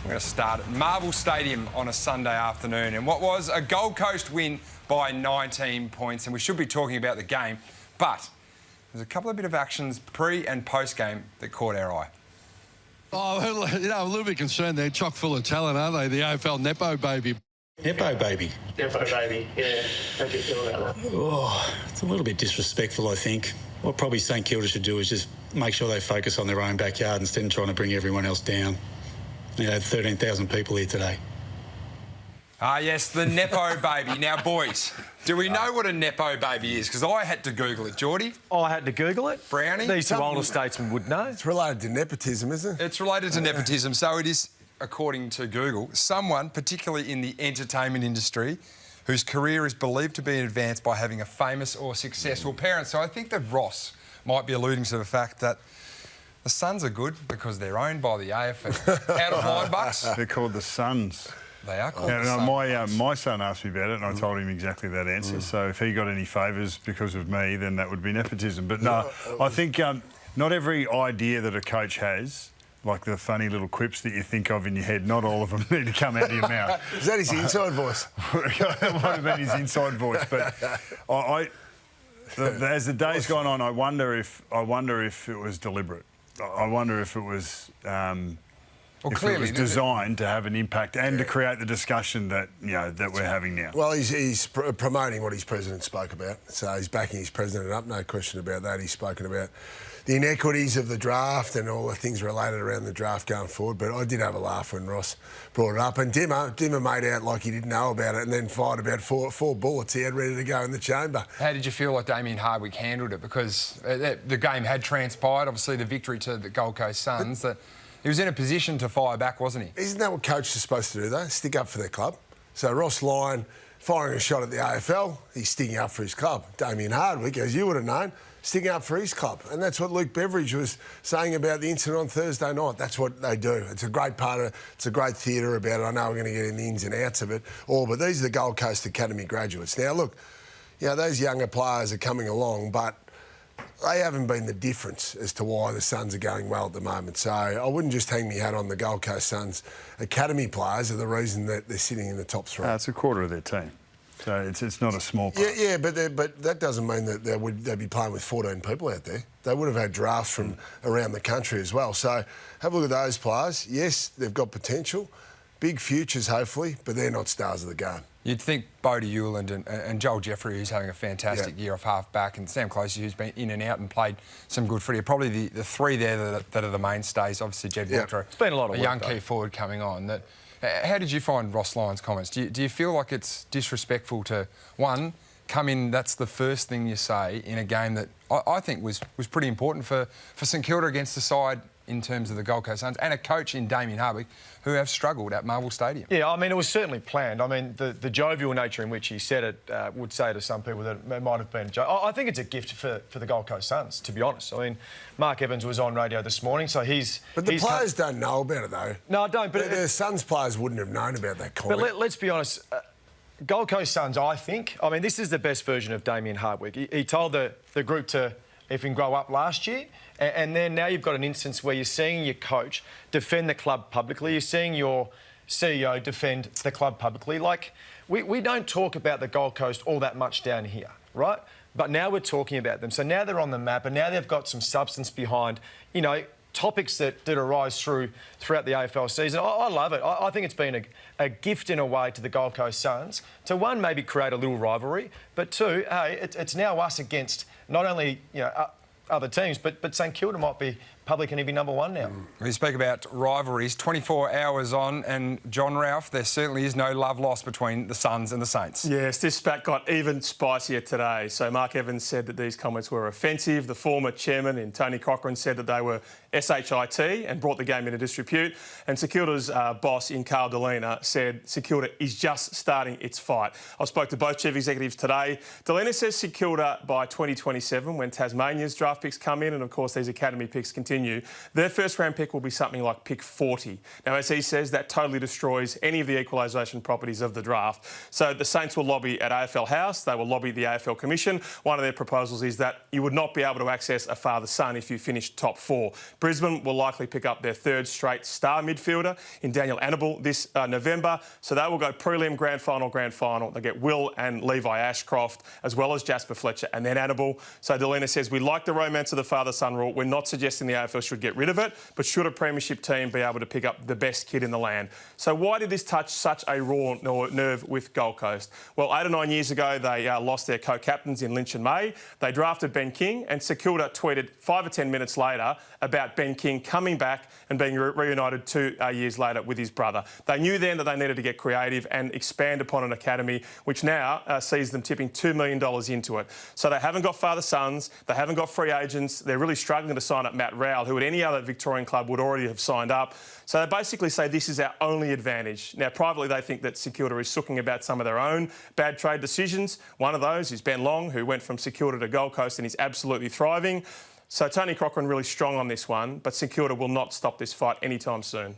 We're going to start at Marvel Stadium on a Sunday afternoon in what was a Gold Coast win by 19 points, and we should be talking about the game, but there's a couple of bit of actions pre and post game that caught our eye. Oh, you know, I'm a little bit concerned. They're chock full of talent, aren't they? The AFL Nepo baby. Nepo baby? Nepo baby, yeah. How do you feel about that? Oh, it's a little bit disrespectful, I think. What probably St Kilda should do is just make sure they focus on their own backyard instead of trying to bring everyone else down. You know, 13,000 people here today. Ah, yes, the Nepo baby. Now, boys, do we know what a Nepo baby is? Because I had to Google it. Geordie? I had to Google it. Brownie? These two older statesmen would know. It's related to nepotism, isn't it? It's related to nepotism. So it is, according to Google, someone, particularly in the entertainment industry, whose career is believed to be advanced by having a famous or successful parent. So I think that Ross might be alluding to the fact that the Suns are good because they're owned by the AFL. Out of line, Bucks? They're called the Suns. They are called Yeah, the Suns. my son asked me about it and I told him exactly that answer. So if he got any favours because of me, then that would be nepotism. But no, I think not every idea that a coach has, like the funny little quips that you think of in your head, not all of them need to come out of your mouth. Is that his inside voice? That might have been his inside voice. But as the day's gone on, I wonder if it was deliberate. I wonder if it was... Well, clearly, it was designed to have an impact and to create the discussion that that we're having now. Well, he's promoting what his president spoke about, so he's backing his president up, no question about that. He's spoken about the inequities of the draft and all the things related around the draft going forward. But I did have a laugh when Ross brought it up, and Dimmer made out like he didn't know about it, and then fired about four bullets he had ready to go in the chamber. How did you feel like Damien Hardwick handled it? Because the game had transpired, obviously the victory to the Gold Coast Suns. That he was in a position to fire back, wasn't he? Isn't that what coaches are supposed to do, though? Stick up for their club. So Ross Lyon firing a shot at the AFL, he's sticking up for his club. Damien Hardwick, as you would have known, sticking up for his club. And that's what Luke Beveridge was saying about the incident on Thursday night. That's what they do. It's a great part of it. It's a great theatre about it. I know we're going to get in the ins and outs of it all, but these are the Gold Coast Academy graduates. Now, look, those younger players are coming along, but they haven't been the difference as to why the Suns are going well at the moment. So I wouldn't just hang my hat on the Gold Coast Suns. Academy players are the reason that they're sitting in the top three. It's a quarter of their team. So it's not a small part. Yeah, but that doesn't mean that they'd be playing with 14 people out there. They would have had drafts from around the country as well. So have a look at those players. Yes, they've got potential, big futures hopefully, but they're not stars of the game. You'd think Bodie Hewland and Joel Jeffrey, who's having a fantastic year off half-back, and Sam Closey, who's been in and out and played some good footy, are probably the three there that are the mainstays. Obviously, Jed Walter, it's been a lot of work, young key forward coming on. How did you find Ross Lyon's comments? Do you feel like it's disrespectful to, one, come in, that's the first thing you say in a game that I think was pretty important for St Kilda against the side in terms of the Gold Coast Suns, and a coach in Damien Hardwick who have struggled at Marvel Stadium? Yeah, I mean, it was certainly planned. I mean, the jovial nature in which he said it would say to some people that it might have been a joke. I think it's a gift for the Gold Coast Suns, to be honest. I mean, Mark Evans was on radio this morning, so he's... But the players don't know about it, though. No, I don't, but... The Suns players wouldn't have known about that comment. But let's be honest, Gold Coast Suns, I think... I mean, this is the best version of Damien Hardwick. He told the group to effing grow up last year, and then now you've got an instance where you're seeing your coach defend the club publicly, you're seeing your CEO defend the club publicly. Like, we don't talk about the Gold Coast all that much down here, right? But now we're talking about them. So now they're on the map, and now they've got some substance behind, topics that arise throughout the AFL season. I love it. I think it's been a gift in a way to the Gold Coast Suns to, one, maybe create a little rivalry, but two, hey, it's now us against not only other teams, but St Kilda might be public and he'd be number one now. We speak about rivalries, 24 hours on, and John Ralph, there certainly is no love lost between the Suns and the Saints. Yes, this spat got even spicier today. So Mark Evans said that these comments were offensive. The former chairman in Tony Cochrane said that they were SHIT and brought the game into disrepute. And St Kilda's boss in Carl Delena said St Kilda is just starting its fight. I spoke to both chief executives today. Delena says St Kilda by 2027, when Tasmania's draft picks come in, and of course these academy picks continue continue, their first-round pick will be something like pick 40. Now, as he says, that totally destroys any of the equalisation properties of the draft. So the Saints will lobby at AFL House. They will lobby the AFL Commission. One of their proposals is that you would not be able to access a father-son if you finish top 4. Brisbane will likely pick up their third straight star midfielder in Daniel Annable this November. So they will go prelim, grand final. They get Will and Levi Ashcroft, as well as Jasper Fletcher and then Annable. So Delena says, we like the romance of the father-son rule. We're not suggesting the AFL should get rid of it, but should a premiership team be able to pick up the best kid in the land? So why did this touch such a raw nerve with Gold Coast? Well, 8 or 9 years ago, they lost their co-captains in Lynch and May. They drafted Ben King, and St Kilda tweeted 5 or 10 minutes later about Ben King coming back and being reunited 2 years later with his brother. They knew then that they needed to get creative and expand upon an academy, which now sees them tipping $2 million into it. So they haven't got father-sons, they haven't got free agents, they're really struggling to sign up Matt Rowell, who at any other Victorian club would already have signed up. So they basically say this is our only advantage. Now, privately, they think that St Kilda is sooking about some of their own bad trade decisions. One of those is Ben Long, who went from St Kilda to Gold Coast and is absolutely thriving. So Tony Cochrane really strong on this one, but St Kilda will not stop this fight anytime soon.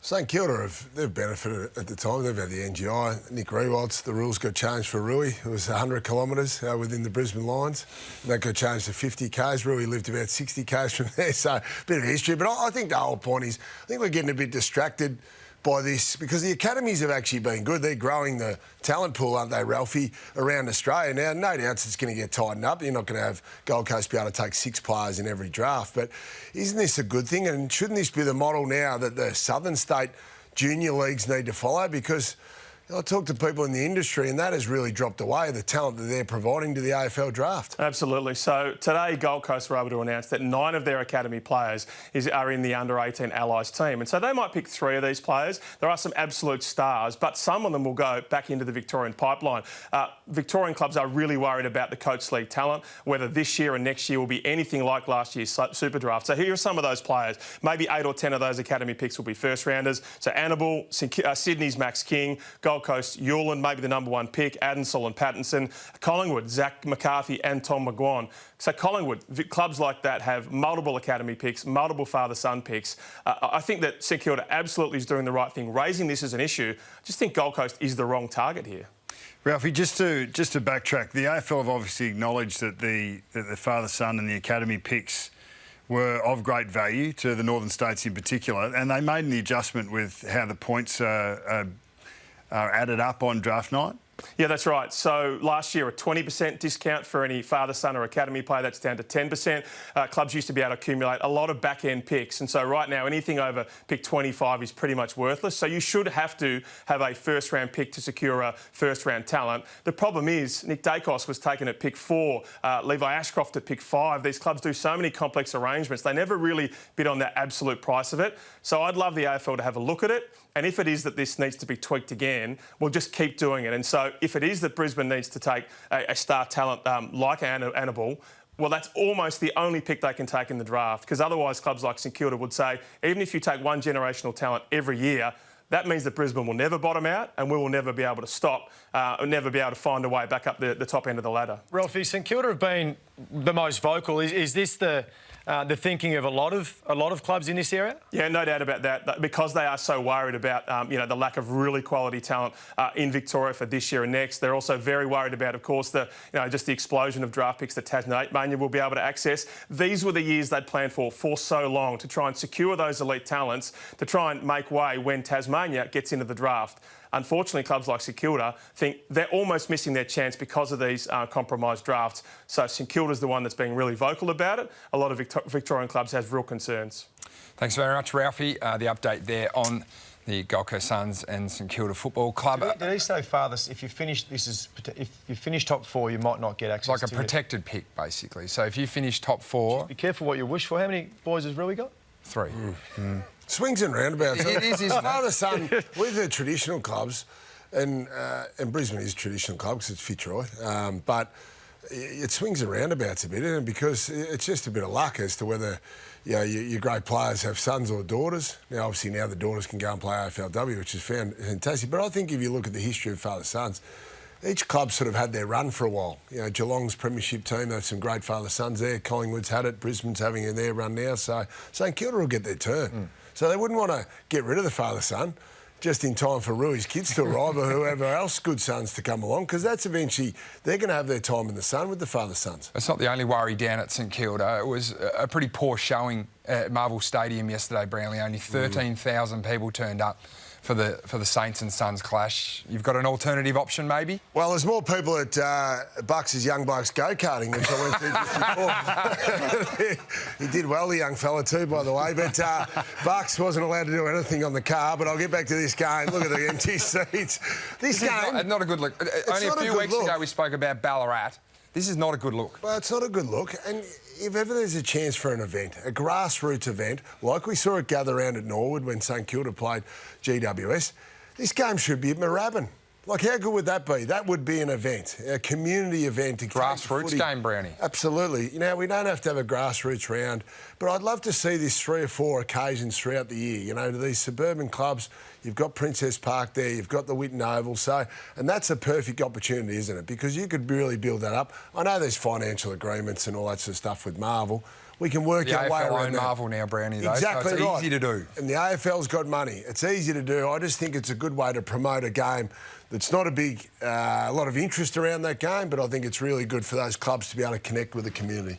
St Kilda, they've benefited at the time. They've had the NGI. Nick Rewalt's, the rules got changed for Rui. It was 100 kilometres within the Brisbane lines. That got changed to 50 k's. Rui lived about 60 k's from there, so a bit of history. But I think the whole point is, I think we're getting a bit distracted by this because the academies have actually been good. They're growing the talent pool, aren't they, Ralphie, around Australia. Now, no doubt it's going to get tightened up. You're not going to have Gold Coast be able to take 6 players in every draft. But isn't this a good thing? And shouldn't this be the model now that the Southern State junior leagues need to follow? Because I talk to people in the industry and that has really dropped away, the talent that they're providing to the AFL draft. Absolutely. So today, Gold Coast were able to announce that 9 of their academy players are in the under-18 Allies team. And so they might pick 3 of these players. There are some absolute stars, but some of them will go back into the Victorian pipeline. Victorian clubs are really worried about the Coates League talent, whether this year and next year will be anything like last year's Super Draft. So here are some of those players. Maybe 8 or 10 of those academy picks will be first-rounders. So Annable, Sydney's Max King, Gold Coast, Hewland, maybe the number 1 pick, Adensall and Pattinson, Collingwood, Zach McCarthy and Tom McGuan. So Collingwood, clubs like that have multiple academy picks, multiple father-son picks. I think that St Kilda absolutely is doing the right thing, raising this as an issue. I just think Gold Coast is the wrong target here. Ralphie, just to backtrack, the AFL have obviously acknowledged that the father-son and the academy picks were of great value to the northern states in particular, and they made the adjustment with how the points are added up on draft night. Yeah, that's right. So last year, a 20% discount for any father, son or academy player. That's down to 10%. Clubs used to be able to accumulate a lot of back-end picks. And so right now, anything over pick 25 is pretty much worthless. So you should have to have a first-round pick to secure a first-round talent. The problem is Nick Dacos was taken at pick 4, Levi Ashcroft at pick 5. These clubs do so many complex arrangements. They never really bid on the absolute price of it. So I'd love the AFL to have a look at it. And if it is that this needs to be tweaked again, we'll just keep doing it. And so if it is that Brisbane needs to take a star talent like Annable, well, that's almost the only pick they can take in the draft, because otherwise clubs like St Kilda would say, even if you take one generational talent every year, that means that Brisbane will never bottom out and we will never be able to stop, never be able to find a way back up the top end of the ladder. Ralphie, St Kilda have been the most vocal. Is this the thinking of a lot of clubs in this area? Yeah, no doubt about that. Because they are so worried about the lack of really quality talent in Victoria for this year and next. They're also very worried about, of course, just the explosion of draft picks that Tasmania will be able to access. These were the years they'd planned for so long, to try and secure those elite talents, to try and make way when Tasmania gets into the draft. Unfortunately, clubs like St Kilda think they're almost missing their chance because of these compromised drafts. So St Kilda's the one that's being really vocal about it. A lot of Victorian clubs have real concerns. Thanks very much, Ralphie. The update there on the Gold Coast Suns and St Kilda Football Club. Did he say, Father, if you finish top 4, you might not get access to it? Like a protected pick, basically. So if you finish top 4... Be careful what you wish for. How many boys has Rui got? 3. Swings and roundabouts. It is, isn't it? Father-son, with the traditional clubs, and Brisbane is a traditional club because it's Fitzroy, but it swings and roundabouts a bit, and because it's just a bit of luck as to whether your great players have sons or daughters. Now, obviously, now the daughters can go and play AFLW, which is fantastic. But I think if you look at the history of father-sons, each club sort of had their run for a while. You know, Geelong's premiership team, they have some great father-sons there. Collingwood's had it. Brisbane's having their run now. So St Kilda will get their turn. So they wouldn't want to get rid of the father-son just in time for Rui's kids to arrive or whoever else good sons to come along, because that's eventually, they're going to have their time in the sun with the father-sons. It's not the only worry down at St Kilda. It was a pretty poor showing at Marvel Stadium yesterday, Brownlee. Only 13,000 people turned up for the Saints and Suns clash. You've got an alternative option, maybe? Well, there's more people at Bucks' Young Bucks go-karting, which I went through just before. He did well, the young fella too, by the way. But Bucks wasn't allowed to do anything on the car. But I'll get back to this game. Look at the empty seats. This game... Not a good look. Only a few weeks ago we spoke about Ballarat. This is not a good look. Well, it's not a good look. And if ever there's a chance for an event, a grassroots event, like we saw it gather around at Norwood when St Kilda played GWS, this game should be at Moorabbin. Like, how good would that be? That would be an event, a community event. Grassroots game, Brownie. Absolutely. You know, we don't have to have a grassroots round, but I'd love to see this 3 or 4 occasions throughout the year. You know, to these suburban clubs, you've got Princess Park there, you've got the Whitten Oval, and that's a perfect opportunity, isn't it? Because you could really build that up. I know there's financial agreements and all that sort of stuff with Marvel. We can work our way around that. Marvel now, Brownie, though. Exactly, so it's right. easy to do. And the AFL's got money. It's easy to do. I just think it's a good way to promote a game that's not a lot of interest around that game, but I think it's really good for those clubs to be able to connect with the community.